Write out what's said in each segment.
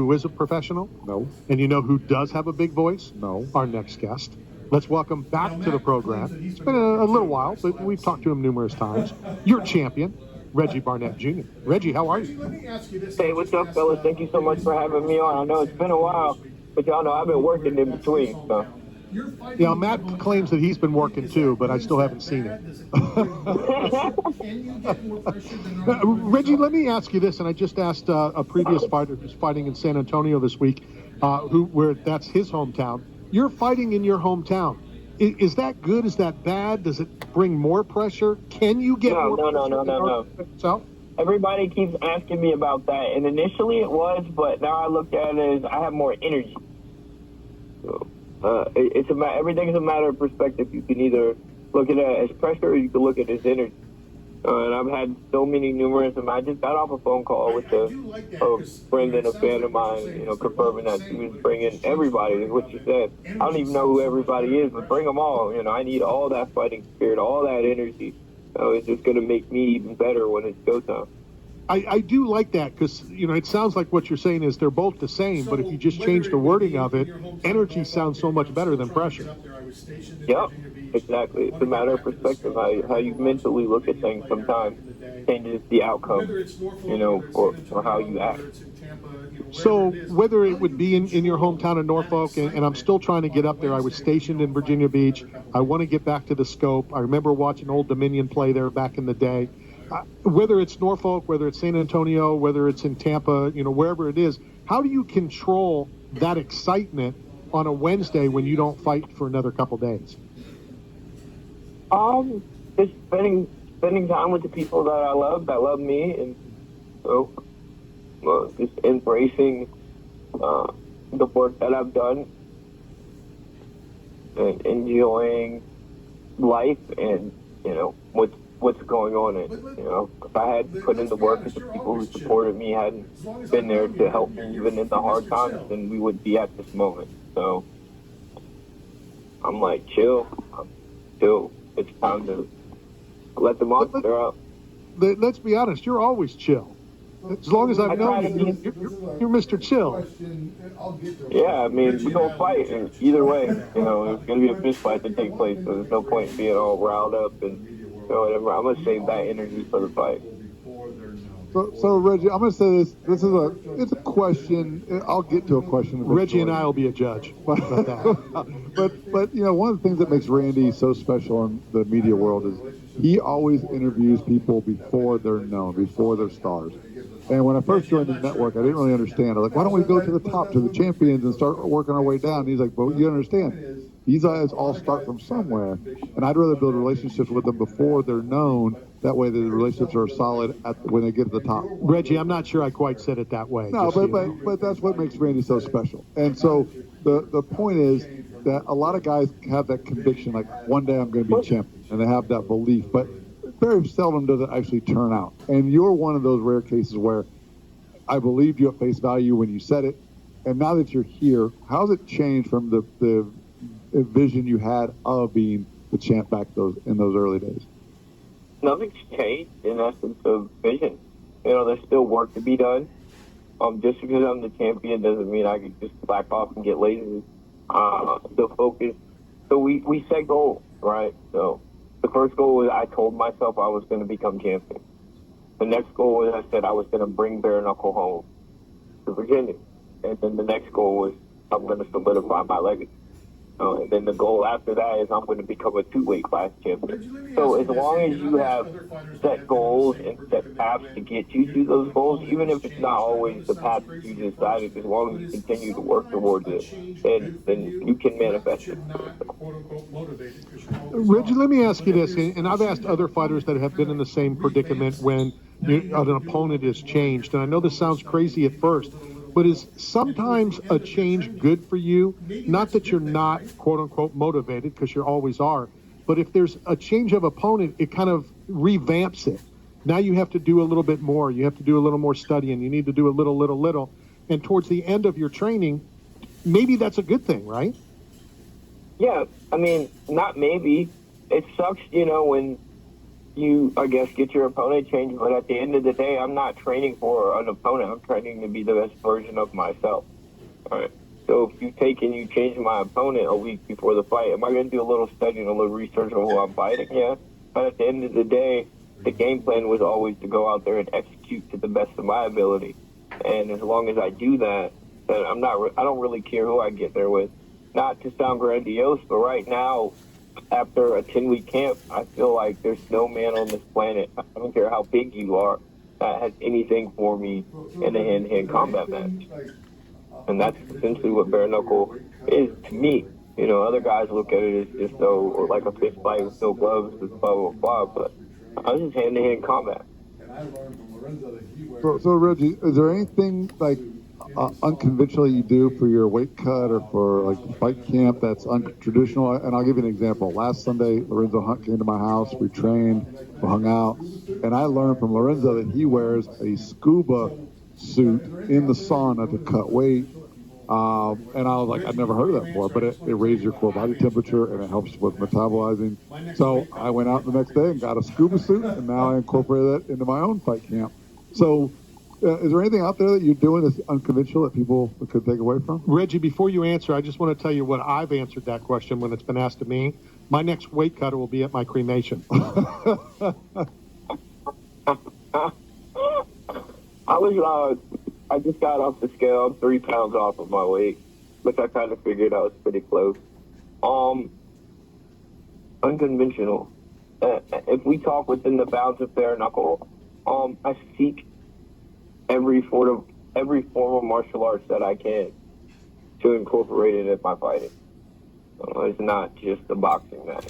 who is a professional? No. And you know who does have a big voice? No. Our next guest. Let's welcome back to the program. It's been a little while, but we've talked to him numerous times. Your champion, Reggie Barnett Jr. Reggie, how are you? Hey, what's up, fellas? Thank you so much for having me on. I know it's been a while, but y'all know I've been working in between, so. Yeah, Matt claims that he's been working too, but I still haven't seen it. Reggie, let me ask you this, and I just asked a previous fighter who's fighting in San Antonio this week, where that's his hometown. You're fighting in your hometown. Is that good? Is that bad? Does it bring more pressure? Can you get more pressure? No. So? Everybody keeps asking me about that, and initially it was, but now I look at it as I have more energy. So, everything is a matter of perspective. You can either look at it as pressure, or you can look at it as energy. And I've had so many numerous, and I just got off a phone call with a friend and a fan of mine, confirming that she was bringing everybody, is what she said. I don't even know who everybody is, but bring them all. I need all that fighting spirit, all that energy. It's just going to make me even better when it's go time. I do like that because, it sounds like what you're saying is they're both the same, but if you just change the wording of it, energy sounds so much better than pressure. Yep, exactly. It's a matter of perspective. How you mentally look at things sometimes changes the outcome, or how you act. So whether it would be in your hometown of Norfolk, and I'm still trying to get up there. I was stationed in Virginia Beach. I want to get back to the Scope. I remember watching Old Dominion play there back in the day. Whether it's Norfolk, whether it's San Antonio, whether it's in Tampa, wherever it is, how do you control that excitement on a Wednesday when you don't fight for another couple days? Just spending time with the people that I love, that love me, and just embracing the work that I've done and enjoying life and, what's going on. And, if I had put in the work, if the people who supported me hadn't been there to help me even in the hard times, then we would be at this moment. So I'm like, chill. It's time to let the monster out. Let's be honest, you're always chill. As long as I've known you, you're Mr. Chill. Yeah, we're going to fight. And either way, it's going to be a fist fight to take place, so there's no point in being all riled up and whatever. I'm going to save that energy for the fight. So Reggie, I'm going to say this. It's a question. I'll get to a question eventually. Reggie and I will be a judge. but one of the things that makes Randy so special in the media world is he always interviews people before they're known, before they're stars. And when I first joined the network, I didn't really understand. I was like, why don't we go to the top, to the champions, and start working our way down? And he's like, well, you understand. These guys all start from somewhere, and I'd rather build relationships with them before they're known. That way, the relationships are solid when they get to the top. Reggie, I'm not sure I quite said it that way. No, but that's what makes Randy so special. And so the point is that a lot of guys have that conviction, like one day I'm going to be champion, and they have that belief. But very seldom does it actually turn out. And you're one of those rare cases where I believed you at face value when you said it, and now that you're here, how's it changed from the vision you had of being the champ back in those early days? Nothing's changed in essence of vision. There's still work to be done. Just because I'm the champion doesn't mean I can just back off and get lazy. The focus. So we set goals, right? So the first goal was I told myself I was going to become champion. The next goal was I said I was going to bring bare knuckle home to Virginia. And then the next goal was I'm going to solidify my legacy. And then the goal after that is I'm going to become a two-weight class champion. So as long as you have set goals and set paths to get you to those goals, even if it's not always the path that you decided, as long as you continue to work towards it, then you can manifest it. Reggie, let me ask you this, and I've asked other fighters that have been in the same predicament when an opponent is changed, and I know this sounds crazy at first, but is sometimes a change good for you? Not that you're not, quote-unquote, motivated, because you always are, but if there's a change of opponent, it kind of revamps it. Now you have to do a little bit more. You have to do a little more studying. You need to do a little. And towards the end of your training, maybe that's a good thing, right? Yeah, not maybe. It sucks, when you, I guess, get your opponent changed. But at the end of the day, I'm not training for an opponent. I'm training to be the best version of myself. All right. So if you take and you change my opponent a week before the fight, am I going to do a little study and a little research on who I'm fighting? Yeah. But at the end of the day, the game plan was always to go out there and execute to the best of my ability. And as long as I do that, then I don't really care who I get there with. Not to sound grandiose, but right now, after a 10-week camp, I feel like there's no man on this planet, I don't care how big you are, that has anything for me in a hand-to-hand combat match. And that's essentially what bare knuckle is to me. You know, other guys look at it as just like a fist fight with no gloves, blah, blah, blah, but I was just hand-to-hand combat. So Reggie, is there anything like unconventional you do for your weight cut or for like fight camp that's untraditional? And I'll give you an example. Last Sunday, Lorenzo Hunt came to my house. We trained, we hung out, and I learned from Lorenzo that he wears a scuba suit in the sauna to cut weight. And I was like, I'd never heard of that before, but it raises your core body temperature and it helps with metabolizing. So I went out the next day and got a scuba suit, and now I incorporated that into my own fight camp. So is there anything out there that you're doing that's unconventional that people could take away from? Reggie, before you answer, I just want to tell you what I've answered that question when it's been asked to me. My next weight cut will be at my cremation. I just got off the scale. I'm 3 pounds off of my weight, which I kind of figured I was pretty close. Unconventional. If we talk within the bounds of bare knuckle, I seek every form of martial arts that I can to incorporate it in my fighting. It's not just a boxing match.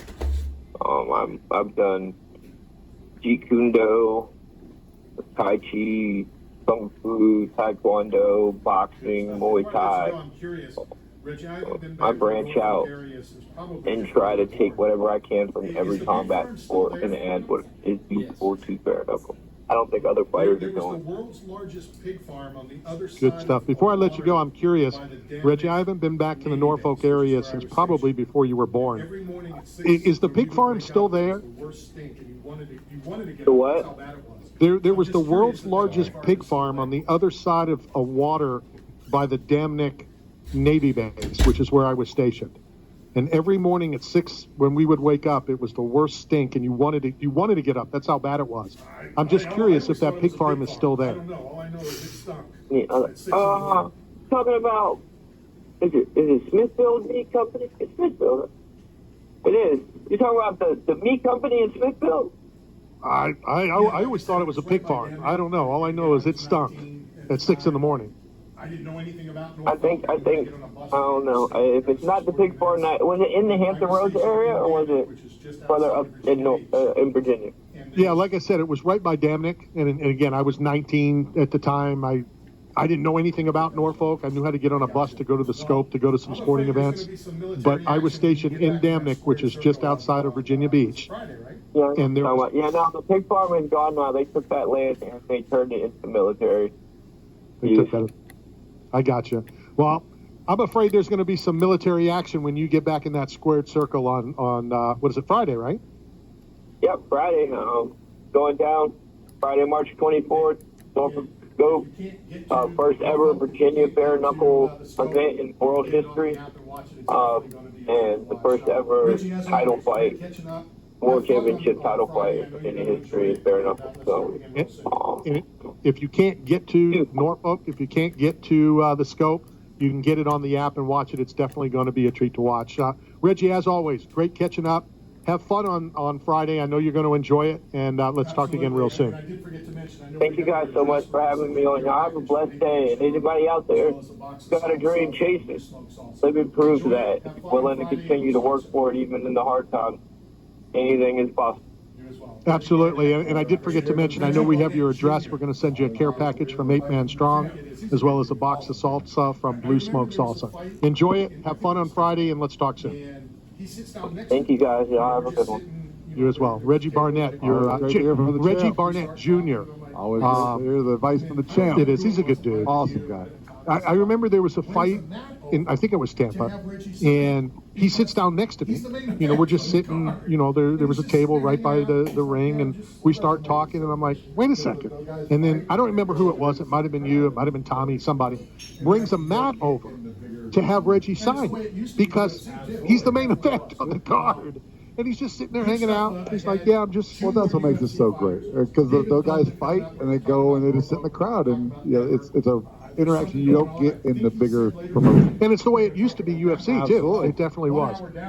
I've done Jeet Kune Do, Tai Chi, Kung Fu, Taekwondo, boxing, Muay Thai. I branch out and try to take whatever I can from every combat sport and add what is useful to bare knuckle. I don't think other fighters are doing. Good stuff. Before I let you go, I'm curious, Reggie, I haven't been back to the Norfolk area since probably before you were born. Is the pig farm still there? The what? There was the world's largest pig farm on the other side of a water by the Damnick Navy base, which is where I was stationed. And every morning at 6, when we would wake up, it was the worst stink, and you wanted to get up. That's how bad it was. I'm just curious if that pig farm is still there. I don't know. All I know is it stunk. Talking about, is it Smithfield Meat Company? It's Smithfield. It is. You're talking about the meat company in Smithfield? I always thought it was a pig farm. I don't know. All I know is it stunk at 6 in the morning. I didn't know anything about I think, I don't know. If it's not the pig farm, was it in the Hampton Roads area, or was it further up in Virginia? Yeah, like I said, it was right by Damnick. And again, I was 19 at the time. I didn't know anything about Norfolk. I knew how to get on a bus to go to the Scope, to go to some sporting events. But I was stationed in Damnick, which is just outside of Virginia Beach. Yeah, and there was, now the pig farm is gone now. They took that land and they turned it into military. They took that. I got you. Well, I'm afraid there's going to be some military action when you get back in that squared circle on what is it, Friday, right? Yep, Friday. Going down Friday, March 24th. Norfolk Scope. First ever Virginia bare knuckle event in world history. And the first ever title fight. World Championship title fight in the history of bare knuckle. So, if you can't get to Norfolk, if you can't get to the Scope, you can get it on the app and watch it. It's definitely going to be a treat to watch. Reggie, as always, great catching up. Have fun on Friday. I know you're going to enjoy it, and let's talk again real soon. Thank you guys so much for having me on. Y'all have a blessed day, and anybody out there got a dream, chase it. Let me prove that. If you're willing to continue to work for it, even in the hard times, anything is possible. Absolutely, and I did forget to mention, I know we have your address. We're going to send you a care package from 8 Man Strong, as well as a box of salsa from Blue Smoke Salsa. Enjoy it, have fun on Friday, and let's talk soon. Thank you guys. Y'all have a good one. You as well. Reggie Barnett, Reggie Barnett Jr. Always you're the vice from the champ. It is. He's a good dude. Awesome guy. I remember there was a fight in, I think it was Tampa, and he sits down next to me. You know, we're just sitting, you know, there was a table right by the ring, and we start talking, and I'm like, wait a second. And then I don't remember who it was. It might have been you. It might have been Tommy. Somebody brings a mat over to have Reggie sign it because he's the main event on the card. And he's just sitting there hanging out. He's like, yeah, I'm just... Well, that's what makes it so great. Because those guys fight, and they go, and they just sit in the crowd. And it's a interaction you don't get in the bigger promotion. And it's the way it used to be UFC, too. It definitely was.